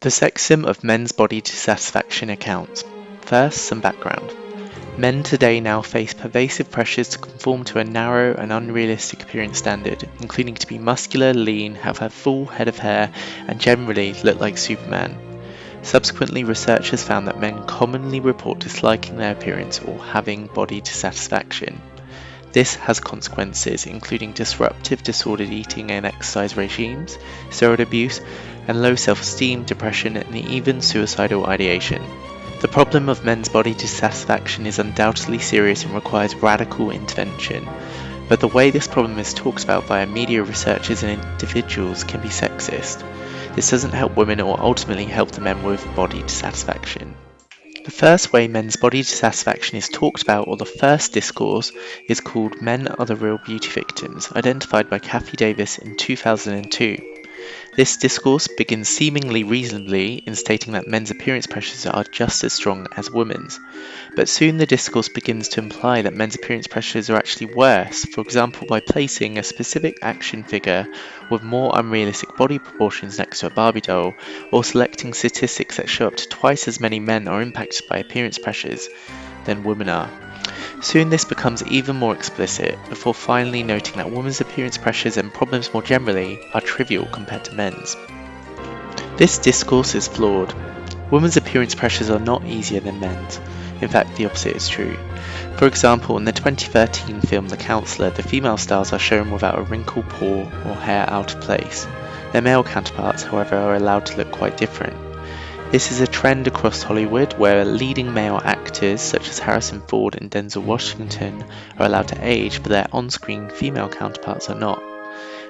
The sexism of men's body dissatisfaction accounts. First, some background. Men today now face pervasive pressures to conform to a narrow and unrealistic appearance standard, including to be muscular, lean, have a full head of hair, and generally look like Superman. Subsequently, research has found that men commonly report disliking their appearance or having body dissatisfaction. This has consequences, including disruptive disordered eating and exercise regimes, steroid abuse, and low self-esteem, depression, and even suicidal ideation. The problem of men's body dissatisfaction is undoubtedly serious and requires radical intervention, but the way this problem is talked about via media, researchers, and individuals can be sexist. This doesn't help women or ultimately help the men with body dissatisfaction. The first way men's body dissatisfaction is talked about, or the first discourse, is called Men Are the Real Beauty Victims, identified by Kathy Davis in 2002. This discourse begins seemingly reasonably in stating that men's appearance pressures are just as strong as women's, but soon the discourse begins to imply that men's appearance pressures are actually worse, for example by placing a specific action figure with more unrealistic body proportions next to a Barbie doll, or selecting statistics that show up to twice as many men are impacted by appearance pressures than women are. Soon this becomes even more explicit, before finally noting that women's appearance pressures and problems more generally are trivial compared to men's. This discourse is flawed. Women's appearance pressures are not easier than men's. In fact, the opposite is true. For example, in the 2013 film The Counselor, the female stars are shown without a wrinkle, paw, or hair out of place. Their male counterparts, however, are allowed to look quite different. This is a trend across Hollywood where leading male actors such as Harrison Ford and Denzel Washington are allowed to age, but their on-screen female counterparts are not.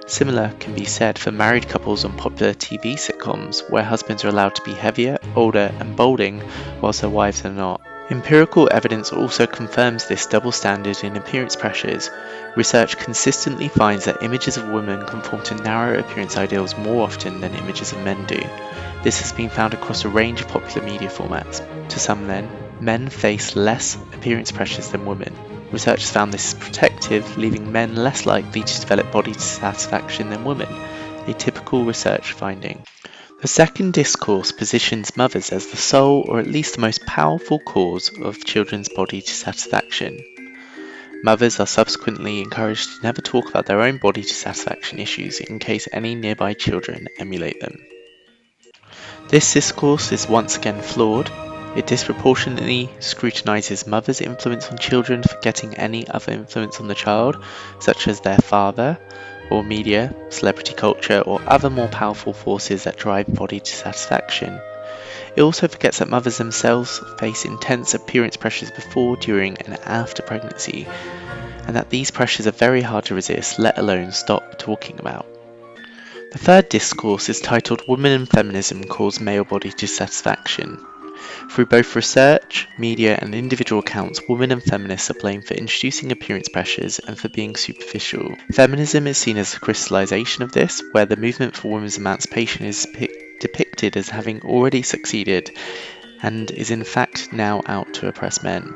Similar can be said for married couples on popular TV sitcoms where husbands are allowed to be heavier, older, and balding whilst their wives are not. Empirical evidence also confirms this double standard in appearance pressures. Research consistently finds that images of women conform to narrow appearance ideals more often than images of men do. This has been found across a range of popular media formats. To some then, men face less appearance pressures than women. Research has found this is protective, leaving men less likely to develop body dissatisfaction than women, a typical research finding. The second discourse positions mothers as the sole, or at least the most powerful cause of children's body dissatisfaction. Mothers are subsequently encouraged to never talk about their own body dissatisfaction issues in case any nearby children emulate them. This discourse is once again flawed. It disproportionately scrutinizes mothers' influence on children, forgetting any other influence on the child, such as their father, or media, celebrity culture, or other more powerful forces that drive body dissatisfaction. It also forgets that mothers themselves face intense appearance pressures before, during, and after pregnancy, and that these pressures are very hard to resist, let alone stop talking about. The third discourse is titled Women and Feminism Cause Male Body Dissatisfaction. Through both research, media, and individual accounts, women and feminists are blamed for introducing appearance pressures and for being superficial. Feminism is seen as a crystallization of this, where the movement for women's emancipation is depicted as having already succeeded and is in fact now out to oppress men.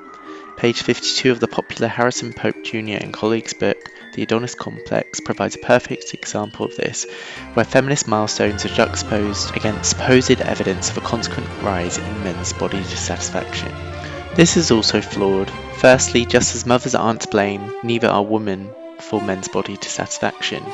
Page 52 of the popular Harrison Pope Jr. and colleagues book, The Adonis Complex, provides a perfect example of this, where feminist milestones are juxtaposed against supposed evidence of a consequent rise in men's body dissatisfaction. This is also flawed. Firstly, just as mothers aren't to blame, neither are women for men's body dissatisfaction.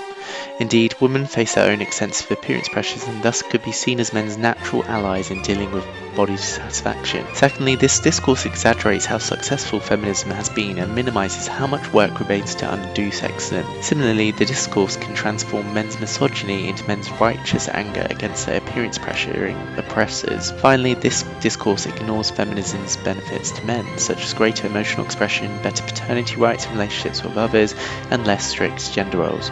Indeed, women face their own extensive appearance pressures and thus could be seen as men's natural allies in dealing with body dissatisfaction. Secondly, this discourse exaggerates how successful feminism has been and minimises how much work remains to undo sexism. Similarly, the discourse can transform men's misogyny into men's righteous anger against their appearance pressuring oppressors. Finally, this discourse ignores feminism's benefits to men, such as greater emotional expression, better paternity rights in relationships with others, and less strict gender roles.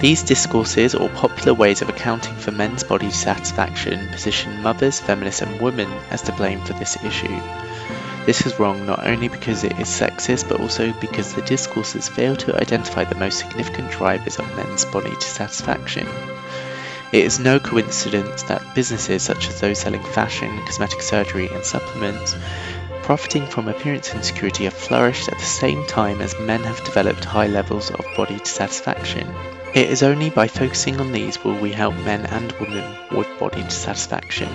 These discourses, or popular ways of accounting for men's body dissatisfaction, position mothers, feminists, and women as to blame for this issue. This is wrong not only because it is sexist, but also because the discourses fail to identify the most significant drivers of men's body dissatisfaction. It is no coincidence that businesses such as those selling fashion, cosmetic surgery, and supplements profiting from appearance insecurity have flourished at the same time as men have developed high levels of body dissatisfaction. It is only by focusing on these will we help men and women with body dissatisfaction.